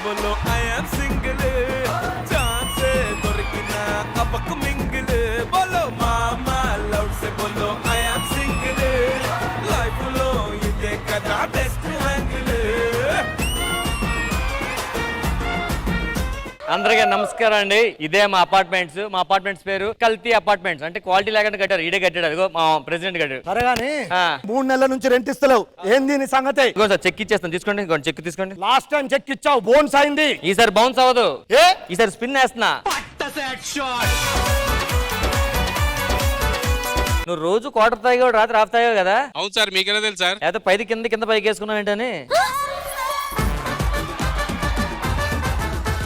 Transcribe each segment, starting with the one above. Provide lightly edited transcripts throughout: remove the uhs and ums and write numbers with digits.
बोलो I am single जान से दొరికినా అపకు మింగిల్ बोलो मामा लव से बोलो आई एम सिंगल लाइफ లో ఇదే కదా బెస్ట్ యాంగిల్. అందరికీ నమస్కారం అండి. ఇదే మా అపార్ట్మెంట్స్ పేరు కల్తీ అపార్ట్మెంట్స్. అంటే క్వాలిటీ లేకుండా కట్టారు. ఈడే కట్టాడు, అదిగో మా ప్రెసిడెంట్ కట్టాడు. సరేగాని 3 నెలల నుంచి రెంట్ ఇస్తలేవు, ఏంది నీ సంగతి? ఇగో సార్ చెక్ ఇచ్చేస్తాను, తీసుకోండి. ఇంకో చెక్ తీసుకోండి. లాస్ట్ టైం చెక్ ఇచ్చావు, బోన్స్ అయింది. ఈసారి బౌన్స్ అవ్వదు, ఏ ఈసారి స్పిన్ వేస్తున్నా. నువ్వు రోజు క్వార్టర్ తాగావు, రాత్రి హాఫ్ తాగావు కదా? అవును సార్, మీకెలా తెలుసు సార్? అయితే పైది కింద పైకి వేసుకున్నావు ఏంటని.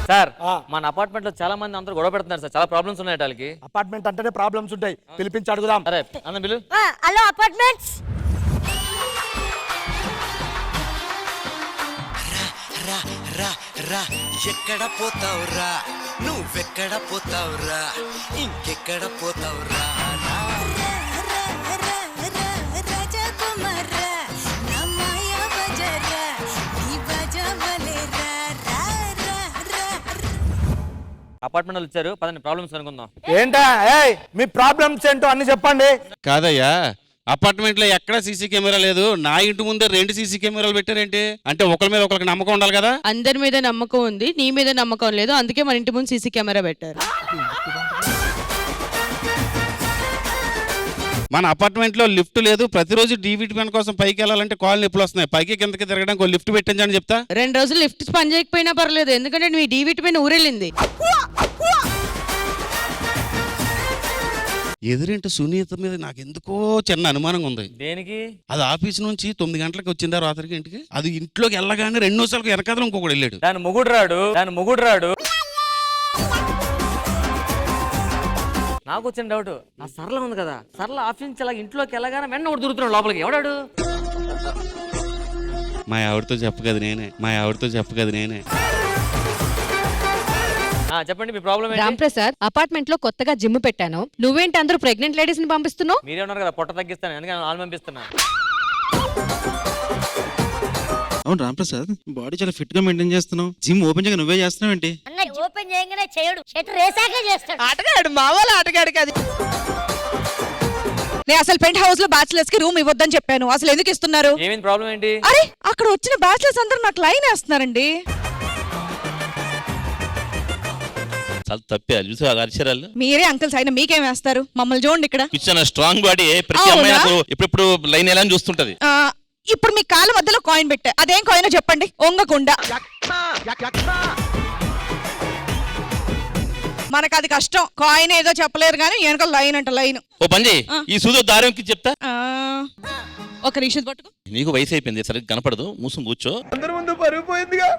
సార్ మన అపార్ట్మెంట్ లో చాలా మంది అందరూ గొడవ పెడుతున్నారు సార్. చాలా ప్రాబ్లమ్స్ ఉన్నాయి వాళ్ళకి. అపార్ట్మెంట్ అంటేనే ప్రాబ్లమ్స్ ఉంటాయి, పిలిపించి అడుగుదాం. అరే అన్న బిల్లు. Hello apartments. రా రా రా ఎక్కడ పోతావురా, నువ్వెక్కడ పోతావురా, ఇంకెక్కడ పోతావురా? అపార్ట్మెంట్ వాళ్ళు వచ్చారు, పదండి ప్రాబ్లమ్స్ అనుకుందాం. ఏంటా మీ ప్రాబ్లమ్స్ ఏంటో అన్ని చెప్పండి. కాదయ్యా, అపార్ట్మెంట్ లో ఎక్కడ సీసీ కెమెరా లేదు, నా ఇంటి ముందే 2 సీసీ కెమెరాలు పెట్టారేంటి? అంటే ఒకరి మీద ఒకరికి నమ్మకం ఉండాలి కదా. అందరి మీద నమ్మకం ఉంది, నీ మీద నమ్మకం లేదు, అందుకే మన ఇంటి ముందు సీసీ కెమెరా పెట్టారు. మన అపార్ట్మెంట్ లో లిఫ్ట్ లేదు, ప్రతిరోజు డీవీటీ పని కోసం పైకి వెళ్ళాలంటే కాళ్ళు నొప్పులు వస్తున్నాయి. పైకి కిందకి తిరగడానికి లిఫ్ట్ పెట్టించని చెప్తా. 2 రోజులు లిఫ్ట్ పని చేయకపోయినా పర్లేదు, ఎందుకంటే మీ డీవీటీ పైన ఊరెళ్ళింది. ఎదురింటి సునీత మీద నాకు ఎందుకో చిన్న అనుమానంగా ఉంది. దేనికి? అది ఆఫీస్ నుంచి 9 గంటలకు వచ్చిందా రాత్రికి ఇంటికి, అది ఇంట్లోకి వెళ్ళగానే 2 నిమిషాలకు వెనకాల ఇంకొకటి వెళ్ళాడు. దాని మొగుడు రాడు. నాకు వచ్చిన డౌట్, ఆ సరళ ఉంది కదా, సరళ ఆఫీస్ నుంచి అలా ఇంట్లోకి వెళ్ళగానే వెన్న ఒకటి దూరుతున్నాడు లోపలికి. ఎవడాడు? మా ఆవిడతో చెప్పగదు నేనే. చెప్పండి మీ ప్రాబ్లం ఏంటి? రాంప్రసాద్, అపార్ట్మెంట్ లో కొత్తగా జిమ్ పెట్టాను, నువ్వేంటి అందరూ ప్రెగ్నెంట్ లేడీస్ ని పంపిస్తున్నావు? మీరే ఉన్నారు కదా, పొట్ట తగ్గిస్తాను, ఎందుకని వాళ్ళు పంపిస్తున్నా. అవును రాంప్రసాద్, బాడీ చాలా ఫిట్ గా మెయింటైన్ చేస్తున్నావు, జిమ్ ఓపెన్ చేయగా నువ్వే చేస్తున్నావు ఏంటి? అన్న ఓపెన్ చేయగానే చేయడు, షట్టర్ వేసాకే చేస్తాడు. ఆటగాడు, మా వాళ్ళు ఆటగాడు కాదు. నేను అసలు పెంట్ హౌస్ లో బ్యాచిలర్స్ కి రూమ్ ఇవ్వద్దని చెప్పాను, అసలు ఎందుకు ఇస్తున్నారు? ఏమైంది ప్రాబ్లం ఏంటి? అరే అక్కడ వచ్చిన బ్యాచిలర్స్ అందరూ నాకు లైన్ వేస్తున్నారండి. తప్పే చూసా అక్షరాలు. మీరే అంకుల్స్ అయినా మీకేం వేస్తారు? మమ్మల్ని చూడండి, ఇక్కడ స్ట్రాంగ్ బాడీ, ప్రతి అమ్మాయి ఇప్పుడు లైన్ ఎలా చూస్తుంటది. ఇప్పుడు మీ కాళ్ళ మధ్యలో కాయిన్ పెట్టా, అదేం కాయిన్ చెప్పండి, ఒంగకుండా. మనకు అది కష్టం, కాయిన్ ఏదో చెప్పలేరు కానీ వెనక లైన్ అంట లైన్. ఓ పని ఈ సూదో దారంకి చెప్తా. ఒక నిమిషం పట్టుకో. నీకు వయసు అయిపోయింది, సరిగ్గా కనపడదు, మూసం కూర్చో. అందరి ముందు పరుగు పోయిందిగా.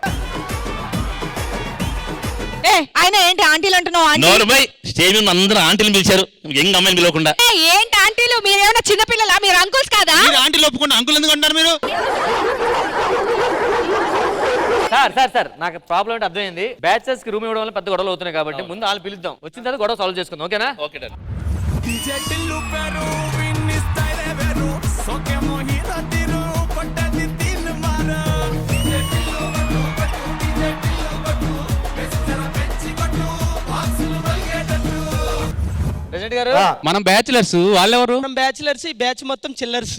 ఆయన ఏంటి ఆంటీలు అంటున్నావు? స్టేజ్ మీద అందరూ ఆంటీలు పిలిచారు, ఎంగ అమ్మాయిని పిలవకుండా. ఏంటి ఆంటీలు? మీరేమైనా చిన్నపిల్లలా? మీరు అంకుల్స్ కాదా? ఆంటీలు ఒప్పుకుండా అంకుల్ ఎందుకు అంటారు మీరు? సార్ నాకు ప్రాబ్లం ఏంటి అర్థమైంది. బ్యాచెస్ కి రూమ్ ఇవ్వడం వల్ల పెద్ద గొడవలు అవుతున్నాయి కాబట్టి ముందు వాళ్ళు పిలుద్దాం, వచ్చిన తర్వాత గొడవ సాల్వ్ చేసుకుందాం. ఓకేనా? Okay done. ప్రెసిడెంట్ గారు, మనం బ్యాచిలర్స్, వాళ్ళెవరు? మనం బ్యాచిలర్స్, ఈ బ్యాచ్ మొత్తం చిల్లర్స్.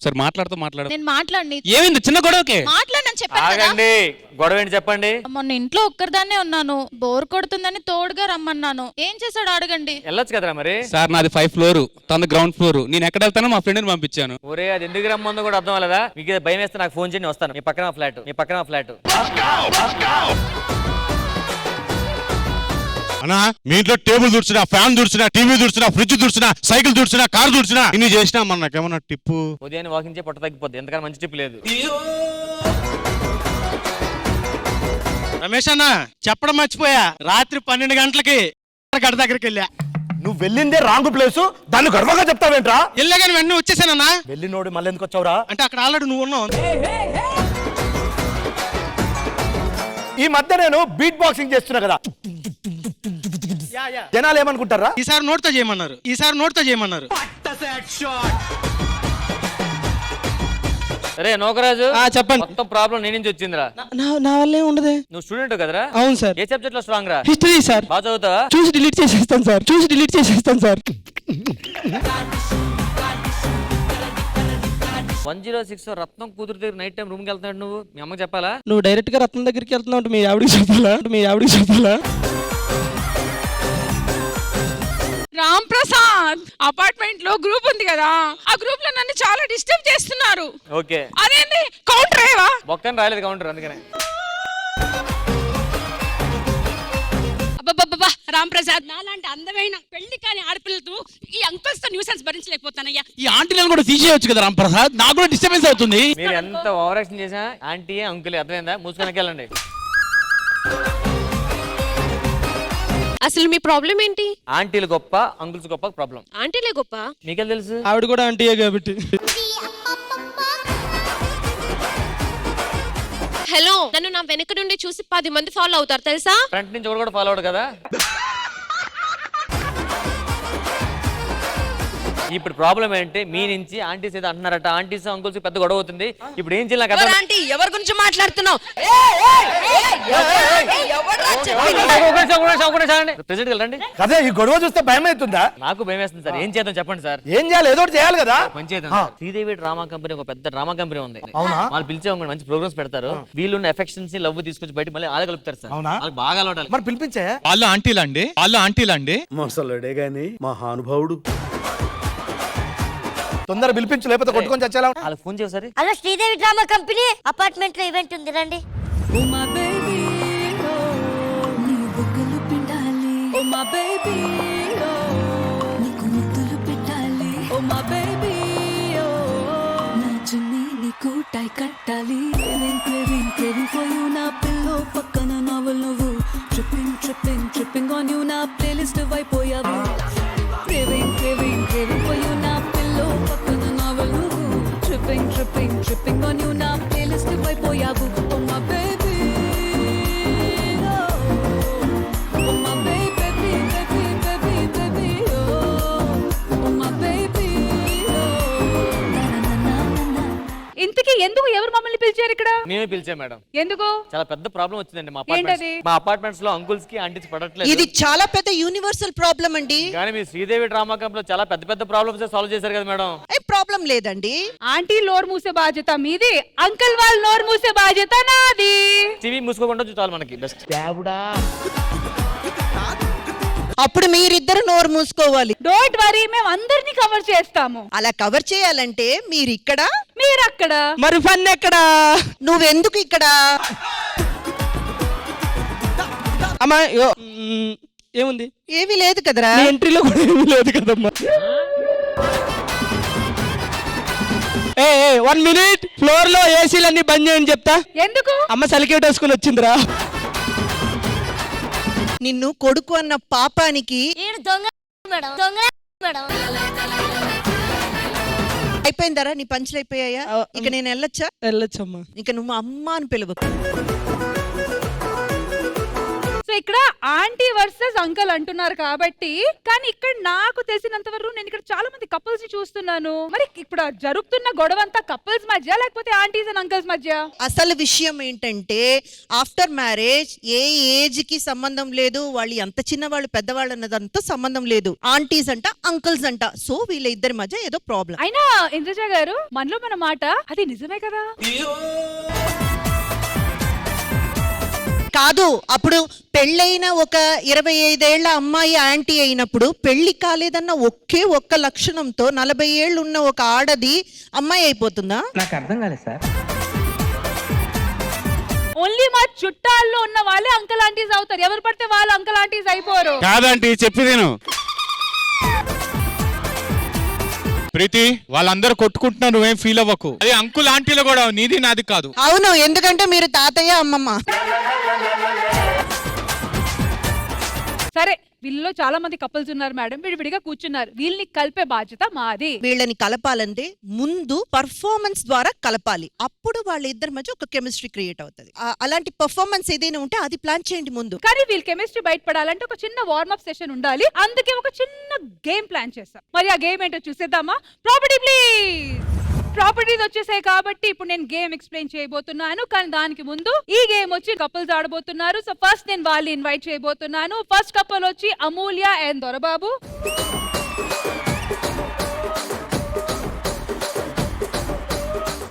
సరే మాట్లాడు. నేను మాట్లాడి ఏమైంది చిన్న గొడవకే? మాట్లాడని చెప్పాను కదా. ఆగండి, గొడవ ఏంటి చెప్పండి. మొన్న ఇంట్లో ఒక్కరిదాన్నే ఉన్నాను, బోర్ కొడుతుందని తోడుగా రమ్మన్నాను, ఏం చేశాడు అడగండి. వెళ్ళొచ్చు కదరా మరి. సార్ నాది 5th ఫ్లోర్, తన గ్రౌండ్ ఫ్లోర్, నేను ఎక్కడ వెళ్తానో మా ఫ్రెండ్ ని పంపించాను. ఒరే అది ఎందుకు రమ్మందో కూడా అర్థం అవ్వలేదా? మీకు భయం వేస్తే నాకు ఫోన్ చేయండి, వస్తాను. మీ పక్కన ఫ్లాట్. అన్నా మీ ఇంట్లో టేబుల్ దుర్చినా, ఫ్యాన్ దుర్చినా, టీవీ దుర్చినా, ఫ్రిడ్జ్ దుర్చినా, సైకిల్ దుర్చినా, కార్ దుర్చినా, ఇన్ని చేసినా మన నాకేమన్నా టిప్పు? ఉదయాన్నే వాకింగ్ పొట్ట తగ్గిపోద్ది, ఎందుకని మంచి టిప్ లేదు. రమేష్ అన్న చెప్పడం మర్చిపోయా, రాత్రి 12 గంటలకి గడ దగ్గరికి వెళ్ళా. నువ్వు వెళ్ళిందే రాంగ్ ప్లేస్, దాన్ని గర్వంగా చెప్తావేంట్రా? వెళ్ళగానే వెంటనే వచ్చేసానన్నా. వెళ్ళినోడు మళ్ళీ ఎందుకు వచ్చావురా? అంటే అక్కడ ఆల్రెడీ నువ్వు ఉన్నావు. ఈ మధ్య నేను బీట్ బాక్సింగ్ చేస్తున్నా కదా, జనాలు ఏమనుకుంటారా? ఈసారి నోట్తో చేయమన్నారు. అరే నోకరాజు చెప్పండి. మొత్తం ప్రాబ్లం నీ నుంచి వచ్చిందిరా. నా వల్ల ఏం ఉండదు. నువ్వు స్టూడెంట్ కదరా? అవును సార్. ఏ సబ్జెక్ట్ లో స్ట్రాంగ్ రా? History sir. బాగా చదువుతావా? చూసి డిలీట్ చేసేస్తాను సార్. 106 రత్నం కూతురు దగ్గర నైట్ టైం రూమ్ కి వెళ్తున్నాడు నువ్వు. మీ అమ్మకి చెప్పాలా? నువ్వు డైరెక్ట్ గా రత్నం దగ్గరికి వెళ్తున్నావు అంటే మీ ఆవిడికి చెప్పాలా? రామ్ ప్రసాద్ అపార్ట్మెంట్ లో గ్రూప్ ఉంది కదా, ఆ గ్రూప్ లో నన్ను చాలా డిస్టర్బ్ చేస్తున్నారు. ఓకే. అదేంటి కౌంటర్ ఏవా? బొక్కని రాలేదు కౌంటర్ అందుకనే. అబ్బబ్బబ్బా రామ్ ప్రసాద్, నాలాంటి అందమైన పెళ్లి కాని ఆడపిల్లతో ఈ అంకుల్స్ తో న్యూసెన్స్ భరించలేకపోతానయ్యా. ఈ ఆంటీలను కూడా తీసేయొచ్చు కదా రామ్ ప్రసాద్, నాకు కూడా డిస్టర్బెన్స్ అవుతుంది. మీరు ఎంత ఓవర్ యాక్షన్ చేసినా ఆంటీ అంకుల్ అర్థమైందా? మూసుకొని వెళ్ళండి. అసలు మీ ప్రాబ్లం ఏంటి? ఆంటీలు గొప్ప, అంకుల్స్ గొప్ప ప్రాబ్లం. ఆంటీలే గొప్ప. మీకేం తెలుసు? ఆవిడ కూడా ఆంటీయే కాబట్టి. హలో, నన్ను నా వెనక నుండి చూసి 10 మంది ఫాలో అవుతారు తెలుసా? ఫ్రంట్ నుంచి ఒకడు కూడా ఫాలో అవడు కదా. ఇప్పుడు ప్రాబ్లం ఏంటి? మీ నుంచి ఆంటీస్ ఏదో అంటున్నారట, ఆంటీస్ అంకుల్స్ పెద్ద గొడవ అవుతుంది. ఇప్పుడు ఏం చేయాలి? నాకు అర్థం. ఆంటీ ఎవరి గురించి మాట్లాడుతున్నావు? ప్రెసిడెంట్ వెళ్ళండి. అదే ఈ గొడవ చూస్తే భయం అవుతుందా? నాకు భయం వేస్తుంది సార్. ఏం చేద్దాం చెప్పండి సార్. ఏం చేయాలి? ఏదో ఒకటి చేయాలి కదా. పని చేద్దాం సార్. శ్రీదేవి డ్రామా కంపెనీ ఒక పెద్ద డ్రామా కంపెనీ ఉంది. అవునా? వాళ్ళు పిలిచే మంచి ప్రోగ్రామ్స్ పెడతారు. వీళ్ళున్న ఎఫెక్షన్స్ లవ్ తీసుకొచ్చి బయట మళ్ళీ ఆడ కలుపుతారు సార్. అవునా? వాళ్ళకి బాగా అలవాటు. మరి పిలిపించే వాళ్ళు ఆంటీలండి. మొసలుడే గాని మహానుభావుడు. తొందర పిలిపించు, లేకపోతే కొట్టుకొని చచ్చేలా. వాళ్ళకి ఫోన్ చేయవు సరే. Hello Sridevi drama company apartment లో ఈవెంట్ ఉంది రండి. కట్టాలి నా పిల్లో పక్కన నవ్వులు నువ్వు ట్రిప్పింగ్ ఆన్ యూ నా ప్లేలిస్ట్ అయిపోయావు. Craving for you నా పిల్లో పక్కన నవ్వులు నువ్వు ట్రిప్పింగ్ ఆన్ యూ నా ప్లేలిస్ట్ అయిపోయావు. Oh my baby, oh my baby, oh my baby, ఇంతకీ ఎందుకు ఎవరు మమ్మల్ని పిలిచారు ఇక్కడ? మేమే పిలిచాం మేడం. ఎందుకు? చాలా పెద్ద ప్రాబ్లం వచ్చిందండి మా అపార్ట్మెంట్స్ లో అంకుల్స్ కి ఆంటీస్ పడట్లేదు. ఇది చాలా పెద్ద యూనివర్సల్ ప్రాబ్లం అండి. కానీ మీ శ్రీదేవి డ్రామా కంపెనీలో చాలా పెద్ద ప్రాబ్లమ్స్ సాల్వ్ చేశారు కదా మేడం. ఏ ప్రాబ్లం లేదండి. ఆంటీ నోరు మూసే బాధ్యత మీది, అంకుల్ వాళ్ళు నోరు మూసే బాధ్యత నాది. టీవీ మూసుకోకుండా చూడాలి మనకి బెస్ట్. అప్పుడు మీరిద్దరు నోరు మూసుకోవాలి. డోంట్ వరీ, మేము అందరినీ కవర్ చేస్తాము. అలా కవర్ చేయాలంటే మీరు ఇక్కడ, మీరు అక్కడ. మరి ఫన్ ఎక్కడ? నువ్వెందుకు ఇక్కడ? అమ్మా ఏముంది? ఏమీ లేదు కదరా. ఎంట్రీలో కూడా ఏమీ లేదు కదమ్మా. 1 minute ఫ్లోర్ లో ఏసీలన్నీ బంద్ చేయని చెప్తా. ఎందుకు? అమ్మ సలికేట్ వేసుకుని వచ్చిందిరా. నిన్ను కొడుకు అన్న పాపానికి ఈడు దొంగ మేడం. అయిపోయిందరా? నీ పంచులు అయిపోయాయా? ఇక నేను వెళ్ళొచ్చమ్మా. ఇక నువ్వు అమ్మ అని పిలువ. సో ఇక్కడ ఆంటీ వర్సెస్ అంకల్ అంటున్నారు కాబట్టి, కానీ ఇక్కడ నాకు తెలిసినంత వరకు నేను ఇక్కడ చాలా మంది కపుల్స్ ని చూస్తున్నాను. మరి ఇప్పుడు జరుగుతున్న గొడవ అంతా కపుల్స్ మధ్య లేకపోతే ఆంటీస్ అండ్ అంకల్స్ మధ్య? అసలు విషయం ఏంటంటే ఆఫ్టర్ మ్యారేజ్ ఏ ఏజ్ కి సంబంధం లేదు, వాళ్ళు ఎంత చిన్నవాళ్ళు పెద్దవాళ్ళు అన్నదంతా సంబంధం లేదు. ఆంటీస్ అంట, అంకల్స్ అంట. సో వీళ్ళ ఇద్దరి మధ్య ఏదో ప్రాబ్లం. అయినా ఇంద్రజ గారు, మనలో మన మాట అది నిజమే కదా? కాదు, అప్పుడు పెళ్ళైన ఒక 25 ఏళ్ల అమ్మాయి ఆంటీ అయినప్పుడు పెళ్లి కాలేదన్న ఒక్క లక్షణంతో 40 ఏళ్ళు ఉన్న ఒక ఆడది అమ్మాయి అయిపోతుందా? నాకు అర్థం కాలేదు సార్. ఓన్లీ మా చుట్టాల్లో ఉన్న వాళ్ళే అంకల్ ఆంటీస్ అవుతారు. ఎవరు పడితే వాళ్ళు అంకల్ ఆంటీస్ అయిపోరు. కాదంటే చెప్పేదేను. ప్రీతి, వాళ్ళందరూ కొట్టుకుంటున్నారు, నువ్వేం ఫీల్ అవ్వకు. అది అంకుల్ ఆంటీలో కూడా నీది నాది కాదు. అవును, ఎందుకంటే మీరు తాతయ్య అమ్మమ్మ. సరే, వీళ్ళలో చాలా మంది కపుల్స్ ఉన్నారు మేడం, విడివిడిగా కూర్చున్నారు. వీళ్ళని కలిపే బాధ్యత మాది. వీళ్ళని కలపాలంటే ముందు పర్ఫార్మెన్స్ ద్వారా కలపాలి. అప్పుడు వాళ్ళ ఇద్దరి మధ్య ఒక కెమిస్ట్రీ క్రియేట్ అవుతుంది. అలాంటి పర్ఫార్మెన్స్ ఏదైనా ఉంటే అది ప్లాన్ చేయండి ముందు. కానీ వీళ్ళ కెమిస్ట్రీ బయటపడాలంటే ఒక చిన్న వార్మప్ సెషన్ ఉండాలి. అందుకే ఒక చిన్న గేమ్ ప్లాన్ చేస్తాం. మరి ఆ గేమ్ ఏంటో చూసేద్దామా? Property please. ప్రాపర్టీస్ వచ్చేసాయి కాబట్టి ఇప్పుడు నేను గేమ్ ఎక్స్ప్లెయిన్ చేయబోతున్నాను. కానీ దానికి ముందు ఈ గేమ్ వచ్చి కపుల్స్ ఆడబోతున్నారు. సో ఫస్ట్ నేను వాళ్ళని ఇన్వైట్ చేయబోతున్నాను. ఫస్ట్ కపుల్ వచ్చి అమూల్య అండ్ దొరబాబు.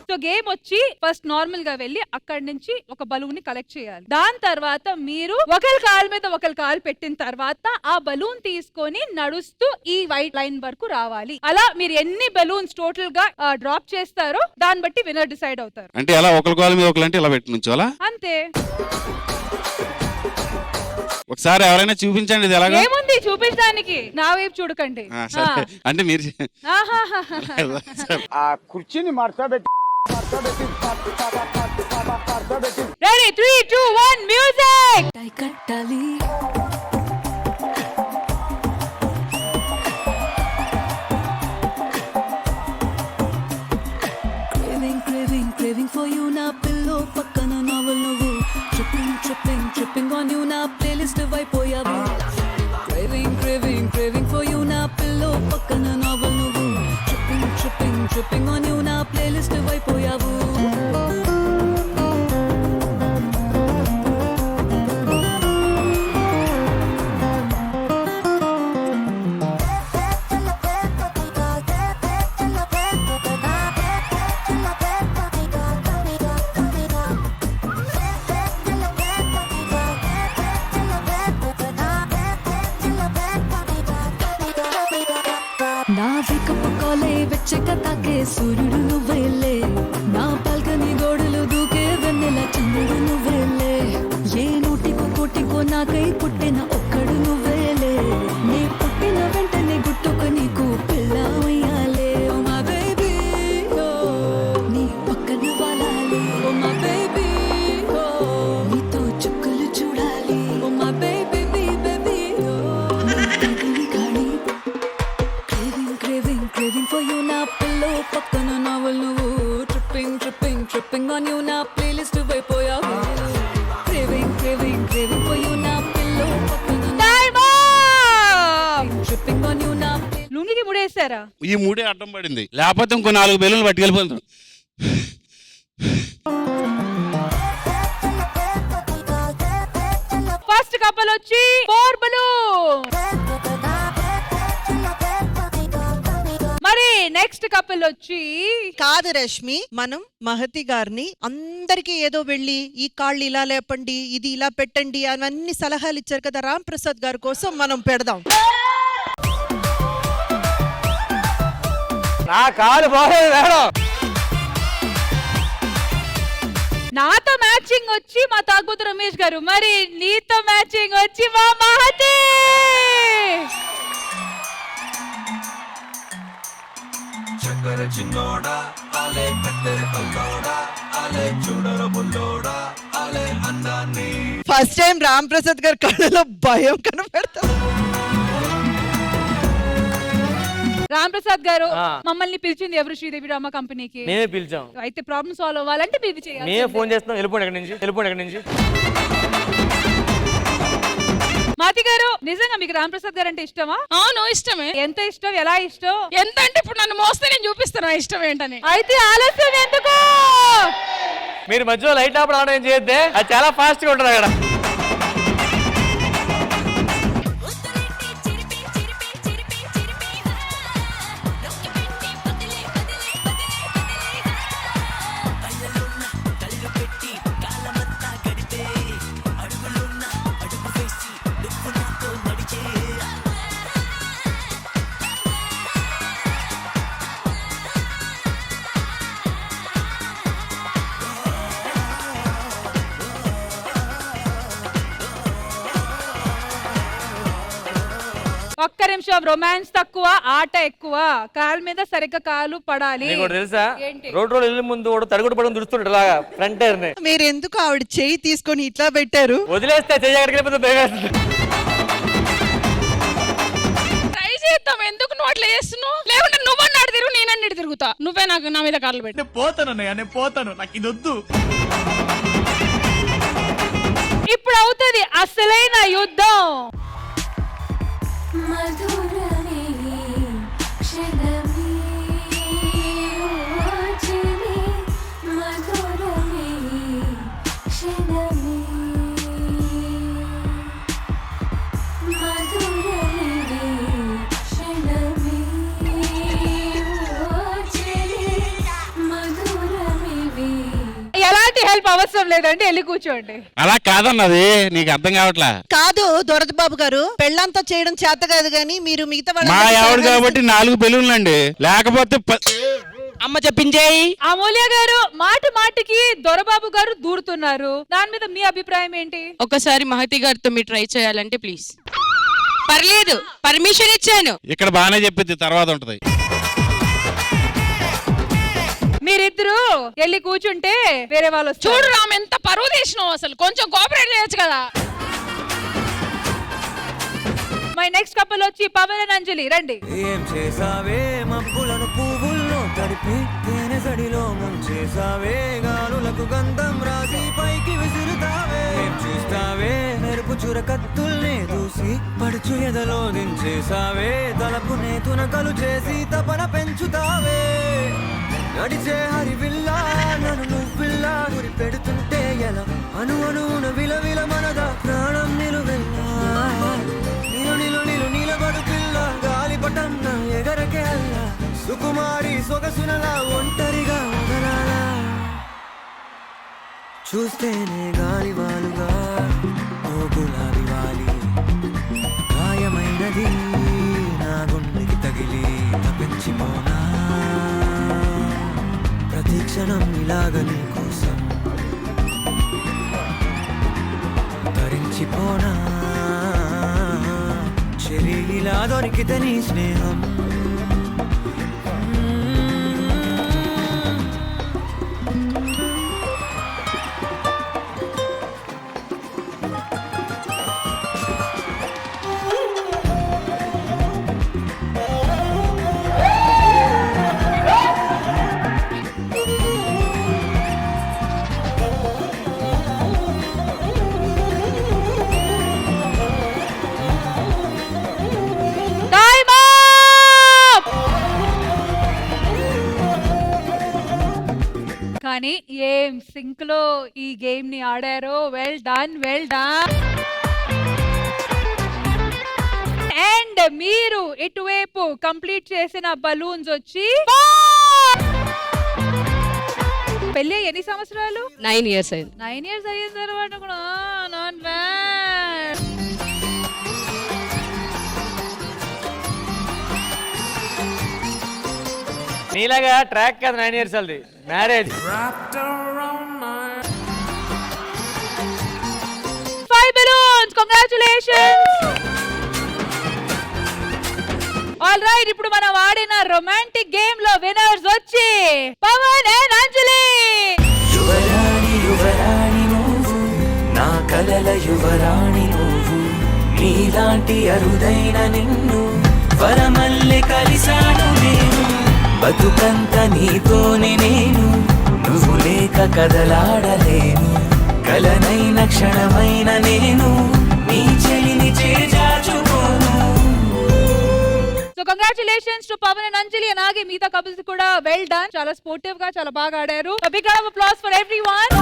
సో గేమ్ వచ్చి ఫస్ట్ నార్మల్ గా వెళ్ళి అక్కడి నుంచి ఒక బలూన్ ని కలెక్ట్ చేయాలి. దాని తర్వాత మీరు ఒకరి కాలు మీద ఒకరి కాలు పెట్టిన తర్వాత ఆ బలూన్ తీసుకొని నడుస్తూ ఈ వైట్ లైన్ వరకు రావాలి. అలా మీరు ఎన్ని బలూన్స్ టోటల్ గా డ్రాప్ చేస్తారో దాన్ని బట్టి విన్నర్ డిసైడ్ అవుతారు. అంటే ఎలా ఒకరి కాలు మీద ఒకరు అంటే ఇలా పెట్టి నుంచోలా? అంతే. ఒకసారి ఎవరైనా చూపించండి ఇది ఎలాగో. ఏముంది చూపించడానికి, నా వైపు చూడకండి. సరే అంటే మీరు ఆ కుర్చీని మార్చబెట్టి రెడీ 3 2 1 మ్యూజిక్. కట్టాలి craving for you నా పిల్లో పక్కన నవల్ నువ్వు tripping on you నా ప్లేలిస్ట్ అయిపోయావు. craving for you నా పిల్లో పక్కన నవల్ నువ్వు tripping on you నా ప్లేలిస్ట్ అయిపోయావు. నా వేకపు కాలే వెచ్చక తాకే సూర్యుడు నువ్వేలే, నా బాల్కనీ గోడలు దూకే వెన్నెల చంద్రుడు నువ్వేలే, ఏ నూటికో కోటికో నాకై పుట్టిన ఒక్కడు నువ్వేలే, నీ పుట్టిన వెంటనే గుట్టుకు నీకు పిల్ల అయ్యాలే. ఓ మా బేబీ నీ పక్కన వాలాలి. ఓ మా బేబీ నీతో చుక్కలు చూడాలి. ఓ మా బేబీ craving for you నా పిల్లో పక్కన నవల్ నువ్వు tripping on you నా ప్లేలిస్ట్ అయిపోయావు. craving for you నా పిల్లో పక్కన tripping on you నా లుంగికి ముడేశారా? ఈ మూడే అడ్డం పడింది, లేకపోతే ఇంకో 4 బెలూన్లు పట్టుకెళ్ళిపోతాం. ఫస్ట్ కపుల్ వచ్చి 4 బలూన్. మరి నెక్స్ట్ కపుల్ వచ్చి కాదు రష్మి, మనం మహతి గారిని అందరికి ఏదో వెళ్ళి ఈ కాళ్ళు ఇలా లేపండి, ఇది ఇలా పెట్టండి అవన్నీ సలహాలు ఇచ్చారు కదా, రామ్ ప్రసాద్ గారి కోసం మనం పెడదాం. నా కాలు బాగలేదు మేడం. నాతో మ్యాచింగ్ వచ్చి మా తాగుబోతు రమేష్ గారు, మరి నీతో మ్యాచింగ్ వచ్చి మా మహతి. చక్కర చిన్నోడా ఆలే కత్తెర కల్లోడా ఆలే చూడర బుల్లోడా ఆలే అందాన్ని. ఫస్ట్ టైం రామ్ ప్రసాద్ గారి కళ్ళలో భయం కనపడతాం. రామ్ ప్రసాద్ గారు మమ్మల్ని పిలిచింది ఎవరు? శ్రీదేవి డ్రామా కంపెనీకి మేమే పిలిచాం. అయితే ప్రాబ్లమ్ సాల్వ్ అవ్వాలంటే మీరు చేయాలి. మేమే ఫోన్ చేస్తున్నాం, వెళ్ళిపోండి ఎక్కడి నుంచి. మాతి గారు, నిజంగా మీకు రామ్ ప్రసాద్ గారు అంటే ఇష్టమా? అవును ఇష్టమే. ఎంత ఇష్టం, ఎలా ఇష్టం? ఎంత అంటే ఇప్పుడు నన్ను మోస్తే నేను చూపిస్తాను ఇష్టం ఏంటని. అయితే ఆలస్యం ఎందుకు? మీరు మధ్యలో లైట్ ఆపడం ఆడడం చేయొద్దే, అది చాలా ఫాస్ట్ గా ఉంటుంది అక్కడ. ఒక్క నిమిషం, రొమాన్స్ తక్కువ ఆట ఎక్కువ. కాలు మీద సరిగ్గా కాలు పడాలి. నీకు తెలుసా, రోడ్డు వెళ్ళే ముందు తడుగుడు పడడం దుడుస్తుంటాడు ఇలాగా ఫ్రంట్ టైర్ ని. మీరు ఎందుకు ఆవిడ చెయ్యి తీసుకొని ఇట్లా పెట్టారు? వదిలేస్తే చెయ్యి ఎక్కడికి వెళ్ళిపోతే ట్రై చేద్దాం. ఎందుకు నువ్వు అట్లా చేస్తున్నావు? లేకుంటే నువ్వన్నాడు తిరుగు, నేనన్నాడు తిరుగుతా. నువ్వే నాకు నా మీద కాళ్ళు పెట్టి. నేను పోతాను, నాకు ఇది వద్దు. ఇప్పుడు అవుతుంది అసలైన యుద్ధం. మధురమే క్షణమే ఎలాంటి హెల్ప్ అవసరం లేదండి, వెళ్ళి కూర్చోండి. అలా కాదన్నది నీకు అర్థం కావట్లా. కాదు దొరదబాబు గారు, పెళ్ళంతా చేయడం చేత కాదు గానీ మీరు మిగతా మా ఆవిడ కాబట్టి 4 బెలూన్లండి, లేకపోతే అమ్మ చెప్పించేయి. అమూల్య గారు మాటికి దొరబాబు గారు దూరుతున్నారు, దాని మీద మీ అభిప్రాయం ఏంటి? ఒకసారి మహతి గారితో మీరు ట్రై చేయాలంటే ప్లీజ్. పర్లేదు, పర్మిషన్ ఇచ్చాను. ఇక్కడ బాగానే చెప్పిద్ది, తర్వాత ఉంటది. మీరిద్దరు వెళ్ళి కూర్చుంటే వేరే వాళ్ళు చూడు రామ్, ఎంత పరువు తీసినావు, అసలు కొంచెం కోఆపరేట్ చేయొచ్చు కదా. మై నెక్స్ట్ కపుల్ వచ్చి పవన్ అండ్ అంజలి, రండి. ఏం చేసావే మబ్బులను పువ్వుల్లో తడిపి తేనె సడిలో ముంచేసావే, గాలులకు గంధం రాసి పైకి విసురుతావే. ఏం చూస్తావే మెరుపు చుర కత్తుల్నే దూసి పడుచు ఎదలో దించేసావే, తలపునే తునకలు చేసి తపన పెంచుతావే. నడిచే హరివిల్లా నన్ను నువ్విల్లా గురి పెడుతుంటే ఎలా, అను అనున విలవిల మనదా ప్రాణం నిలువెల్లా. నిలబడు పిల్ల గాలిపటంన ఎగరకే అల్లా, సుకుమారి సొగసునలా ఒంటరిగా వదలాలా. చూస్తేనే గాలివాలుగా ఓ గులాబీ వాలి, గాయమైనది నా గుండెకి తగిలి తప్పించిపోనా. ప్రతి క్షణం ఇలాగ నీ కోసం ధరించిపోనా. ఇలా దొరికితే నీ స్నేహం కానీ ఏం సింక్ లో ఈ గేమ్ ని ఆడారో, well done, well done. And మీరు ఇటువైపు కంప్లీట్ చేసిన బలూన్స్ వచ్చి పెళ్ళి ఎన్ని సంవత్సరాలు? 9 years అయింది. 9 years అయిన తర్వాత కూడా నాట్ బ్యాడ్. నీలాగా ట్రాక్ కాదు 9 years అది marriage. 5 balloons, congratulations. All right, ఇప్పుడు మనం ఆడిన రొమాంటిక్ గేమ్ లో విన్నర్స్ వచ్చి పవన్ అండ్ అంజలి. యువరాణి యువరాణి నువ్వు, నా కలల యువరాణి నువ్వు, నీలాంటి అరుదైన నిన్ను వరమల్లె కలిసాను నేను. బతుకంత నీతోనే నేను, నువ్వు లేక కదలాడలేను. కలనైన క్షణమైన నేను నీ చెలిని చేజాచుకోను. So congratulations to Pawan and Anjali, అలాగే మిగతా కపుల్స్ కూడా వెల్ డన్. చాలా స్పోర్టివ్ గా చాలా బాగా ఆడారు. Big round of applause for everyone.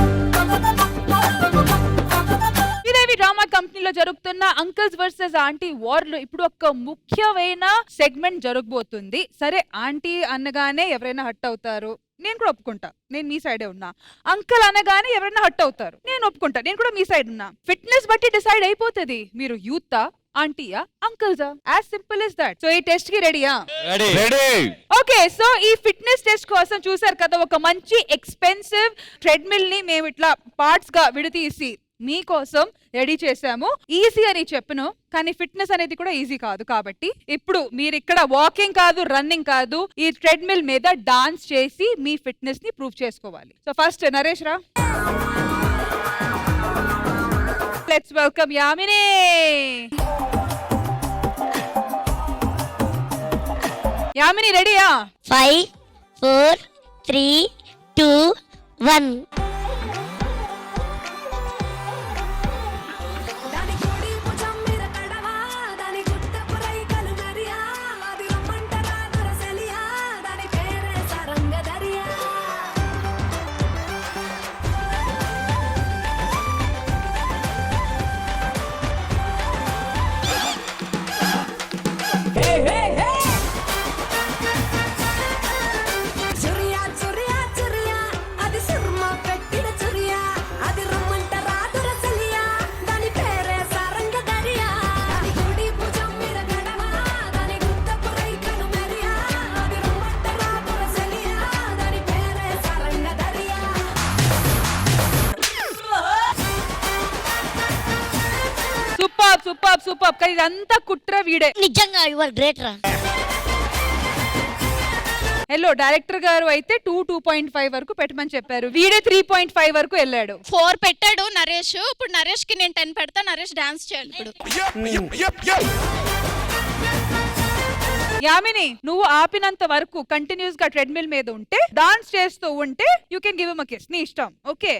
ఇదేవి డ్రామా కంపెనీలో జరుగుతున్న అంకల్స్ వర్సెస్ ఆంటీ వార్ లో ఇప్పుడు ఒక ముఖ్యమైన సెగ్మెంట్ జరగబోతుంది. సరే, ఆంటీ అనగానే ఎవరైనా హట్ అవుతారు, నేను కూడా ఒప్పుకుంటా, నేను మీ సైడే ఉన్నా. అంకల్ అనగానే ఎవరైనా హట్ అవుతారు, నేను ఒప్పుకుంటా, నేను కూడా మీ సైడ్ ఉన్నా. ఫిట్నెస్ బట్టి డిసైడ్ అయిపోతుంది మీరు యూతా, ఆంటీయా, అంకల్సా. As simple is that. So ఈ టెస్ట్ కి రెడీయా? ఓకే, సో ఈ ఫిట్నెస్ టెస్ట్ కోసం చూసారు కదా, ఒక మంచి ఎక్స్పెన్సివ్ ట్రెడ్మిల్ ని మేము ఇట్లా పార్ట్స్ గా విడతీసి మీకోసం రెడీ చేసాము. ఈజీ అని చెప్పను, కానీ ఫిట్నెస్ అనేది కూడా ఈజీ కాదు. కాబట్టి ఇప్పుడు మీరు ఇక్కడ వాకింగ్ కాదు, రన్నింగ్ కాదు, ఈ ట్రెడ్మిల్ మీద డాన్స్ చేసి మీ ఫిట్నెస్ ని ప్రూవ్ చేసుకోవాలి. సో ఫస్ట్ నరేష్ రా. Let's welcome Yamini. యామిని రెడీయా? 5 4 3 2 1. అది సుర్మ సూపర్ సూపర్. కానీ ఇదంతా కుట్ర వీడే. నిజంగా యువర్ గ్రేట్ రా. హలో డైరెక్టర్ గారు అయితే 2.5 వరకు పెట్టమని చెప్పారు. వీడే 3.5 వరకు వెళ్ళాడు. 4 పెట్టాడు నరేష్. ఇప్పుడు నరేష్ కి నేను 10 పెడతా. నరేష్ డాన్స్ చేయాలి ఇప్పుడు. యామిని, నువ్వు ఆపినంత వరకు కంటిన్యూస్ గా ట్రెడ్మిల్ మీద ఉంటే, డాన్స్ చేస్తూ ఉంటే you can give him a kiss. నీ ఇష్టం. ఓకే.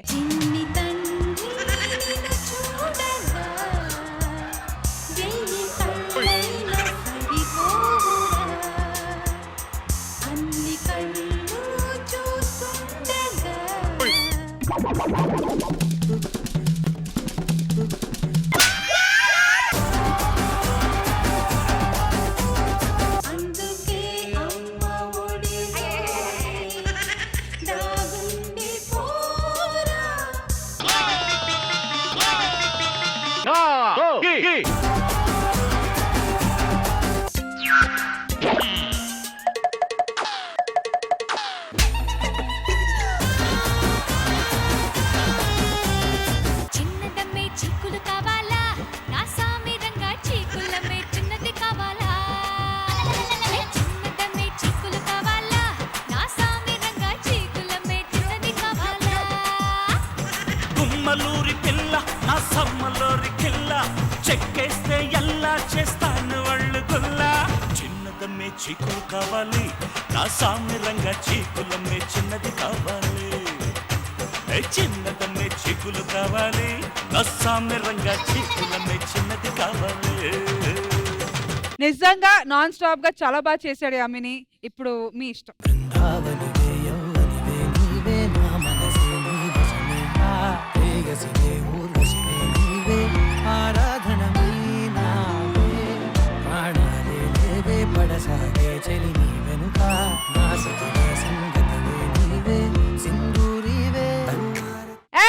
చిన్నదమ్మే చీకులు కావాలా, నా సామిరంగా చీకులమ్మే చిన్నది కావాలా. చిన్నదమ్మే చీకులు కావాలా, నా సామిరంగా చీకులమ్మే చిన్నది కావాలా. గుమ్మలూరి పిల్ల నా సమ్మలూరి కిల్ల, చెక్కేస్తే ఎలా చేస్తాను వాళ్ళు గుల్లా. చిన్నదమ్మే చీకులు కావాలి, నా సామిరంగా చీకులమ్మే చిన్నది కావాలి. చిన్నదమ్మే చీకులు కావాలి, నా సామిరంగా చీకులమ్మే చిన్నది కావాలి. నిజంగా నాన్ స్టాప్ గా చాలా బాగా చేశాడు యామిని. ఇప్పుడు మీ ఇష్టం.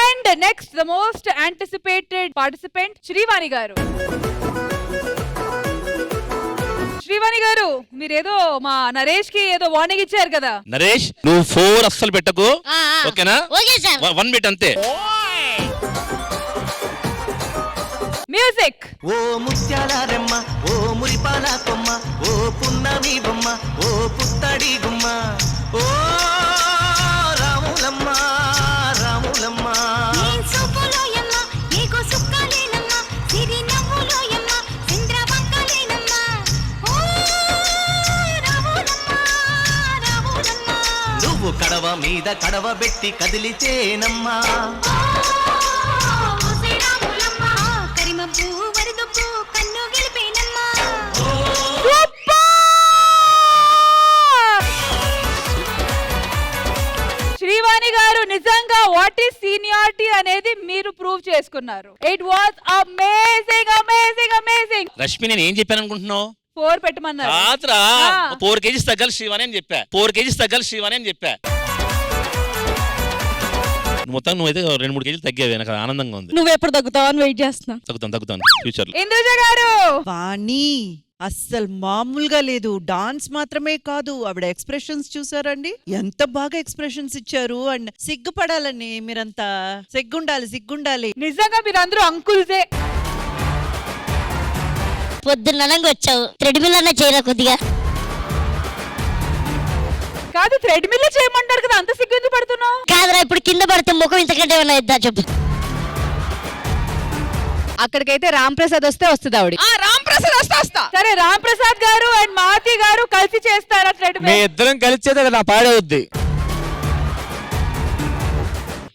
And next the most anticipated participant Srivani గారు. శ్రీవాణి గారు, మీరేదో మా నరేష్ కి ఏదో వార్నింగ్ ఇచ్చారు కదా. నరేష్ నువ్వు 4 అస్సలు పెట్టకు, ఓకేనా? Okay sir. 1 బిట్ అంతే. మ్యూజిక్. ఓ ముత్యాల రెమ్మ, ఓ మురిపాల కొమ్మ, ఓ పున్నమి బొమ్మ, ఓ పుత్తడి గుమ్మ, ఓ రాములమ్మ రాములమ్మ. నువ్వు కడవ మీద కడవ పెట్టి కదిలితేనమ్మా. శ్రీవాణి గారు, నిజంగా వాట్ ఈస్ సీనియారిటీ అనేది మీరు ప్రూవ్ చేసుకున్నారు. It was amazing amazing amazing. Rashmi నేను ఏం చెప్పాను అనుకుంటున్నావు? 4 పెట్టమన్నారు. రాత్రా 4 కేజీస్ తగ్గాలి శ్రీవాణి అని చెప్పా. 4 కేజీస్ తగ్గాలి శ్రీవాణి అని చెప్పా. మొత్తం నువ్వైతే 2-3 కేజీలు తగ్గావే. నాకు ఆనందంగా ఉంది. నువ్వు ఎప్పుడు తగ్గుతావు అని వెయిట్ చేస్తున్నా. తగ్గుతాను ఫ్యూచర్ లో. ఇంద్రజ గారు, వాణి అస్సలు మామూలుగా లేదు. డాన్స్ మాత్రమే కాదు, ఆవిడ ఎక్స్ప్రెషన్స్ చూసారండి, ఎంత బాగా ఎక్స్ప్రెషన్స్ ఇచ్చారు. అండ్ సిగ్గుపడాలని, మీరంతా సిగ్గుండాలి. నిజంగా మీరందరూ అంకుల్సే. పొద్దున్ననంగా వచ్చావు, థ్రెడ్మిల్ అన్న చేయరా కొద్దిగా. కాదు, థ్రెడ్మిల్ చేయమంటారు కదా, అంత సిగ్గు ఎందుకు పడుతున్నావు? కాదురా, ఇప్పుడు కింద పడితే ముఖం ఇంతకంటే ఏమన్నా ఇద్దా చెప్పు. అక్కడికైతే రామ్ ప్రసాద్ వస్తే వస్తుంది ఆవిడ. రామ్ ప్రసాద్ వస్తా. సరే, రామ్ ప్రసాద్ గారు అండ్ మాతి గారు కలిసి చేస్తారా థ్రెడ్మిల్? మీ ఇద్దరం కలిసి చేస్తే నా పాడవుద్ది.